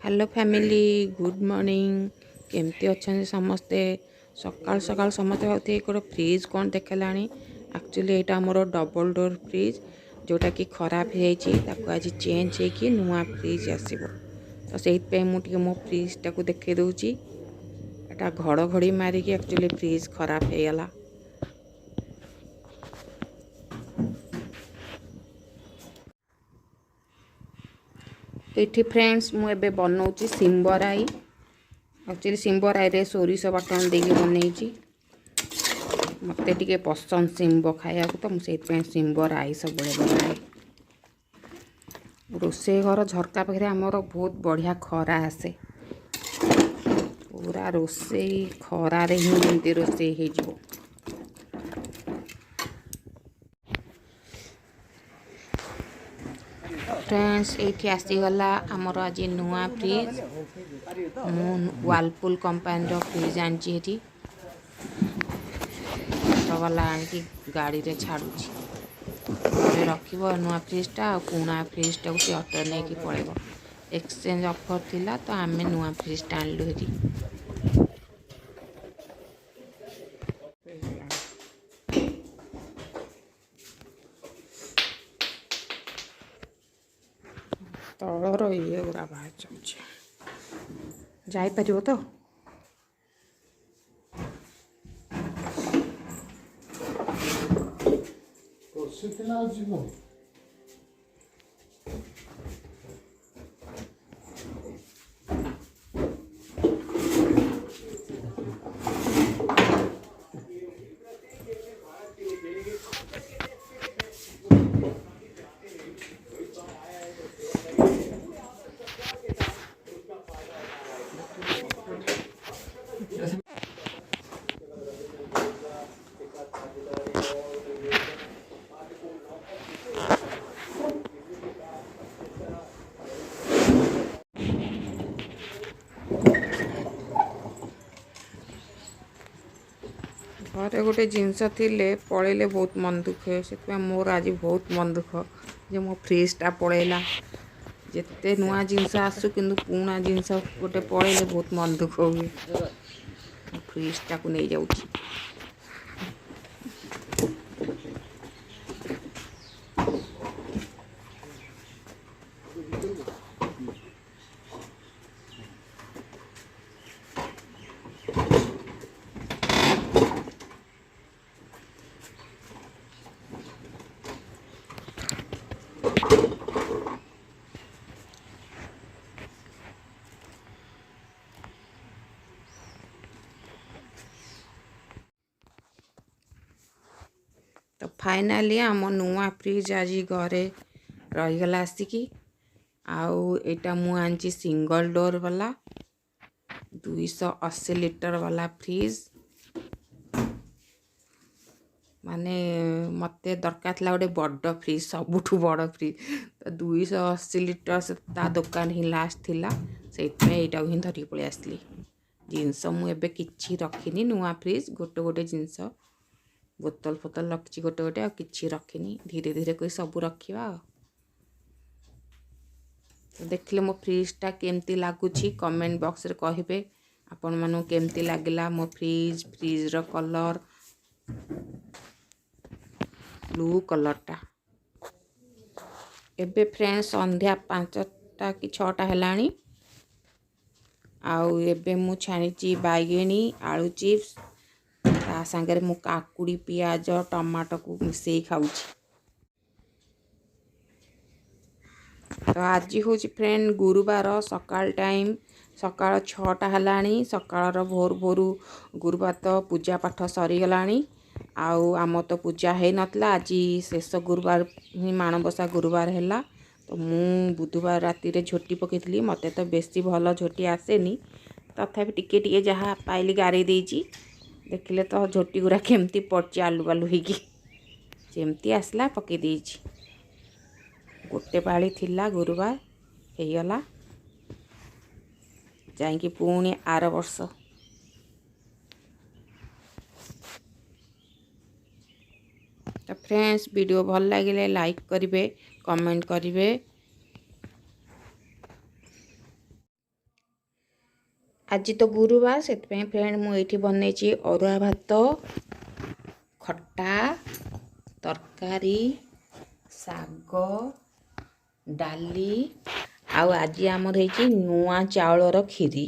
Hello family good morning केमती अच्छा समस्ते सकाल सकाल समस्ते भावते गोटे फ्रिज कौन देखला एक्चुअली यहाँ आमर डबल डोर फ्रिज जोटा कि खराब हो आज चेंज हो नुआ फ्रिज आसब तो से मुझे मो फ्रिज टाक देखे दूची एटा घड़घड़ी मारिकी एक्चुअली फ्रिज खराब हो गला। ये फ्रेंड्स मुझे बनाऊँगी सिम्बराई एक्चुअली सिम्बराई सोरिष बाटन देकी बनई मत टे पसंद सिम्ब खाया तो मुझे सिम्बराई सब बनाए। रोसे घर झरका पाखे आमर बहुत बढ़िया खरा आसे पूरा रोसे खरार ही रोसे हो। फ्रेंड्स ये आसीगला आमर आज नुआ फ्रिज वालपुल कंपानी फ्रिज आनी वाला आनिकी गाड़ी रे छाड़ू रख नुआ फ्रिजटा पुणा फ्रिजटा को सी अटो नहीं पड़ेगा एक्सचेंज ऑफर थिला तो आम नुआ फ्रिजटा आनलु हेरी। तलर ये गुरा बाहर जापर तो घरे गोटे जिनस थिले पड़े बहुत मन दुख हुए से मोर आज बहुत मन दुख जे मो फ्रिजटा पड़ेला जिते नुआ जिनस आसु कि पुणा जिनस गोटे पड़े बहुत मन दुख हुए फ्रिजटा को नहीं जाऊँ। तो फाइनाली आम नुआ फ्रिज आज घरे रहीगला आसिकी आउ एटा मु आंची सिंगल डोर वाला 280 लिटर वाला फ्रिज माने मते दरकार था गोटे बड़ फ्रिज सबुठ बड़ फ्रिज तो 280 लिटर से ता दुकान ही लास्ट थिला से ही धरिकी पलि आसली जिनस मुझे कि रखिनी नुआ फ्रिज गोटे गोटे जिनस बोतल फोतल रखी गोटे गोटे आ कि रखिनी धीरे धीरे कोई सब रखा। तो देखिले मो फ्रिजटा केमती लगुच कमेंट बॉक्स रे कहिबे आपण मानु केमती लागिला मो फ्रिज कलर ब्लू कलरटा। एबे फ्रेंड्स संध्या 5टा कि 6टा हेलानी आउ एबे मु छाणी बैगेणी आलू चिप्स ता सांगे मु काकुड़ी पियाज टमाटो को मिसई खाऊँ। तो आज हूँ फ्रेंड गुरुवार सकाल टाइम सकाल 6टा हेलानी सकाल भोर भोरू गुरुवार तो पूजा पाठ सरीगला आउ आम तो पूजा है नतला आज शेष गुरुवार ही माणबसा गुरुवार है तो मु बुधवार राति रे झोटी पकईली मते तो बेसी भल झोटी आसेनी तथापि टिके टिके जहाँ पाइली गारे देइची देखिले तो झोटी गुरा केमती पड़ची आलू बालू होमती आसला पकई देइची गोटे पाली थिला गुरुवार होगला जाइकी पुणी आर वर्ष। तो फ्रेंड्स वीडियो भल लगे लाइक करेंगे कमेंट करेंगे। आज तो गुरुवार से फ्रेंड मुझे बनई अरुआ भात खट्टा तरकारी साग डाली आज आमर नुआ चाउलर खीरी।